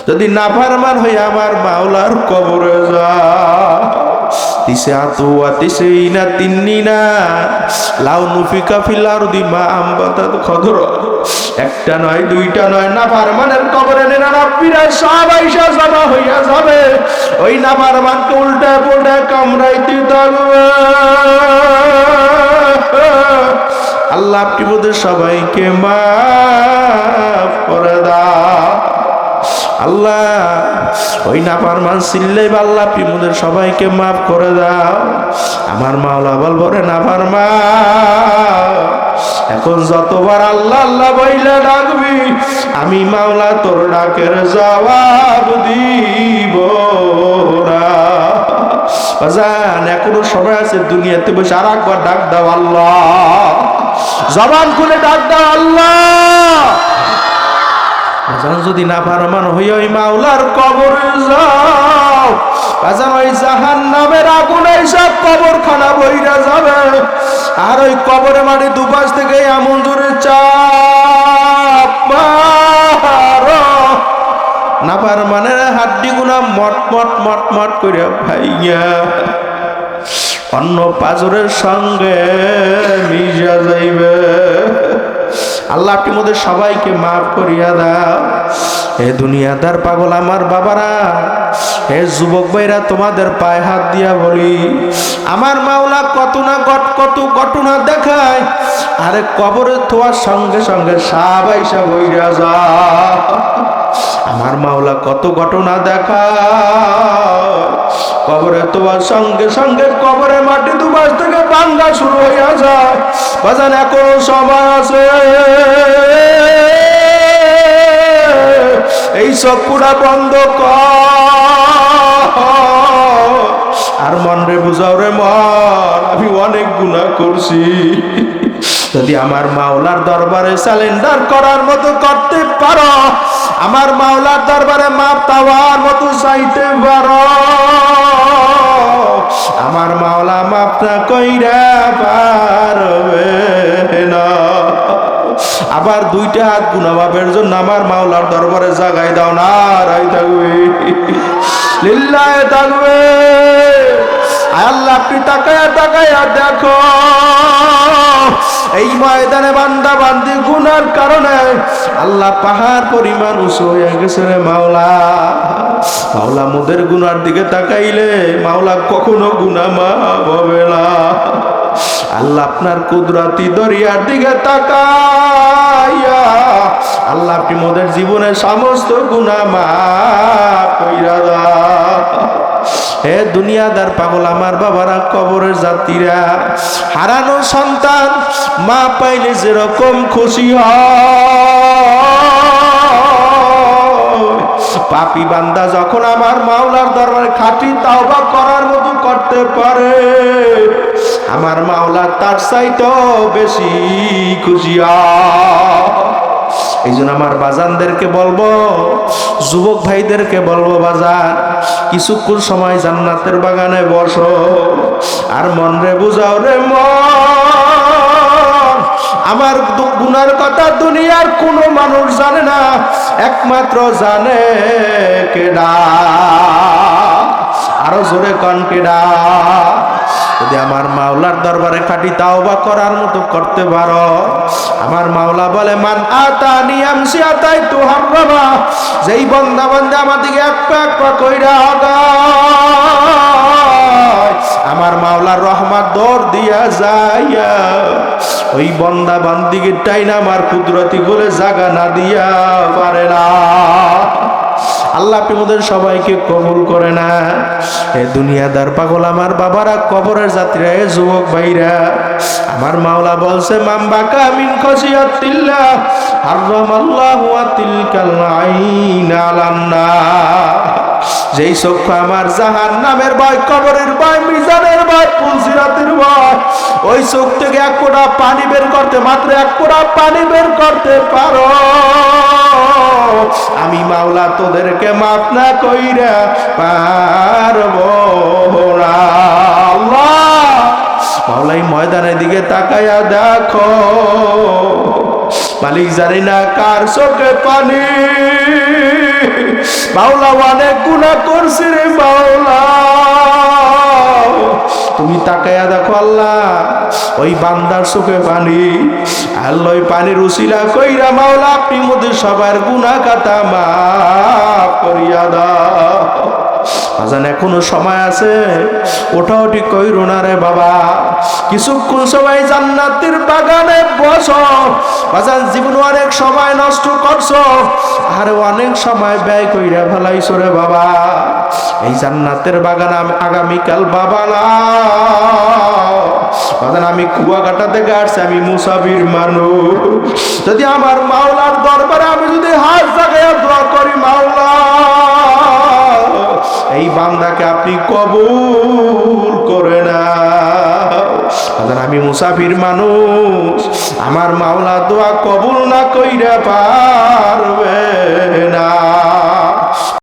যদি নাফরমান হয়ে আমার মাওলার কবরে যা তিসে আতুয়া তিসে ইনা তিন্নিনা লাউ নুফিকা ফিল আরদি মা আমবাতাত খদর একটা নয় দুইটা নয় নাফরমানের কবরে 99টা সব আইসা জমা হইয়া যাবে ওই নাফরমানকে উল্টা পুল্টা কামড়াইতে থাকবে আল্লাহ আপনি ওদের সবাইকে মাফ করে দাও আল্লাহ ওই নাফরমান চিল্লাই আল্লাহ আপনি ওদের সবাইকে মাফ করে দাও আমার মাওলা বলবো রে নাফরমান এখন যতবার আল্লাহ আল্লাহ বইলা ডাকবি আমি মাওলা তোর ডাকের জবাব দিব না বাজান এখনো সময় আছে দুনিয়াতে বসে আর একবার ডাক দাও আল্লাহ জবান খুলে ডাক দাও আল্লাহ বাজান যদি নাফরমান হই ওই মাওলার কবরে যাও বাজান ওই জাহান্নামের আগুনে সব কবরখানা বইরা যাবে আর ওই কবরে মাটি দুপাশ থেকে এমন জোরে চাপ মারো নাফরমানের হাড্ডি গুনা মট মট মট মট করে ভাইয়া অন্য পাজরের সঙ্গে মিশা যাইবে আল্লাহ আপনি মোদের সবাইকে মাফ করিয়া দাও হে দুনিয়াদার পাগল আমার বাবারা হে যুবক ভাইরা তোমাদের পায়ে হাত দিয়া বলি আমার মাওলা কত ঘটনা দেখায় আরে কবরে থোয়ার সঙ্গে সঙ্গে সবাই সব হইয়া যা আমার মাওলা কত ঘটনা দেখায় কবরে তোমার সঙ্গে সঙ্গে কবরে মাটি দুপাশ থেকে ভাঙা শুরু হইয়া যায় বাজান এখনো সময় আছে এই চক্ষুটা বন্ধ কর আর মন রে বুঝাও রে মন আমি অনেক গুনাহ করছি যদি আমার মাওলার দরবারে স্যালেন্ডার করার মতো করতে পারো আমার মাওলার দরবারে মাপ চাওয়ার মতো চাইতে পারো আমার মাওলা মাপ না কইরা পারবে না আবার দুইটা হাত গুনাহের জন্য আমার মাওলার দরবারে জাগাই দাও না রাই থাকবে লিল্লাহে থাকবে আল্লাহ আপনি তাকায়া তাকায়া দেখো এই ময়দানে বান্দা বান্দি গুনার কারণে আল্লাহ পাহাড় পরিমাণ উঁচু হয়ে গেছে রে মাওলা মাওলা মোদের গুনার দিকে তাকাইলে মাওলা কখনো গুনাহ মাফ হবে না আল্লাহ আপনার কুদরতি দরিয়ার দিকে তাকাইয়া আল্লাহ আপনি মোদের জীবনের সমস্ত গুনাহ মাফ কইরা দাও হে দুনিয়াদার পাগল আমার বাবারা কবরের যাত্রীরা হারানো সন্তান মা পাইলে যেরকম খুশি হয় পাপী বান্দা যখন আমার মাওলার দরবারে খাঁটি তাওবা করার মতো করতে পারে আমার মাওলা তার চাইতেও বেশি খুশি হয় এই জন্য আমার বাজানদেরকে বলবো যুবক ভাইদেরকে বলবো বাজান কিছুক্ষণ সময় জান্নাতের বাগানে বসো আর মন রে বুঝাও রে মন আমার গুনার কথা দুনিয়ার কোনো মানুষ জানে না একমাত্র জানে কেডা আরো জোরে কন কেডা যদি আমার মাওলার দরবারে খাঁটি তাওবা করার মতো করতে পারো আমার মাওলা বলে মান আতানি আমসি আতাইতু হাররামা যেই বান্দা বান্দা আমার দিকে এক পা কইরা আগায় আমার মাওলার রহমত দৌড় দিয়া যাইয়া ওই বান্দা বান্দিকে টাইনা আমার কুদরতি বলে জাগা না দিয়া পারে না আল্লাহ আপনি মোদের সবাইকে কবুল করে না হে দুনিয়াদার পাগল আমার বাবারা কবরের যাত্রীরা হে যুবক ভাইরা আমার মাওলা বলছে মামবাকা মিন খসিয়াতিল্লাহ হারামাল্লাহু তিলকাল আইন আলান্না যেই চক্ষু আমার জাহান্নামের ভয় কবরের ভয় মিজানের ভয় পুলসিরাতের ভয় ওই চোখ থেকে এক ফোঁটা পানি বের করতে মাত্র এক ফোঁটা পানি বের করতে পারো আমি মাওলা তোদেরকে মাফ না কইরা পারবো না আল্লাহ মাওলাই ময়দানের দিকে তাকায়া দেখো মালিক জানি না কার চোখে পানি, মাওলা অনেক গুনাহ করছি রে মাওলা। তুমি তাকায়া দেখো আল্লাহ, ওই বান্দার চোখে পানি, আল্লাহ ওই পানির উসিলা কইরা মাওলা আপনি মধ্যে সবার গুনাহ খাতা মাফ করিয়া দাও। আজান এখনো সময় আছে, ওটাও ঠিক কইরো না রে বাবা, কিছুক্ষণ সবাই জান্নাতের বাগানে বসো। আজান জীবন অনেক সময় নষ্ট করছো, আর অনেক সময় ব্যয় কইরা ফেলাইছো রে বাবা। এই জান্নাতের বাগান আমি আগামীকাল বাবা না, আজান আমি কুয়াকাটা থেকে আসছি, আমি মুসাফির মানুষ। যদি আমার মাওলার দরবারে আমি যদি হাত জাগাইয়া দোয়া করি, মাওলা এই বান্দাকে আপনি কবুল করে না। আমি মুসাফির মানুষ, আমার মাওলা দোয়া কবুল না কইরা পারবে না।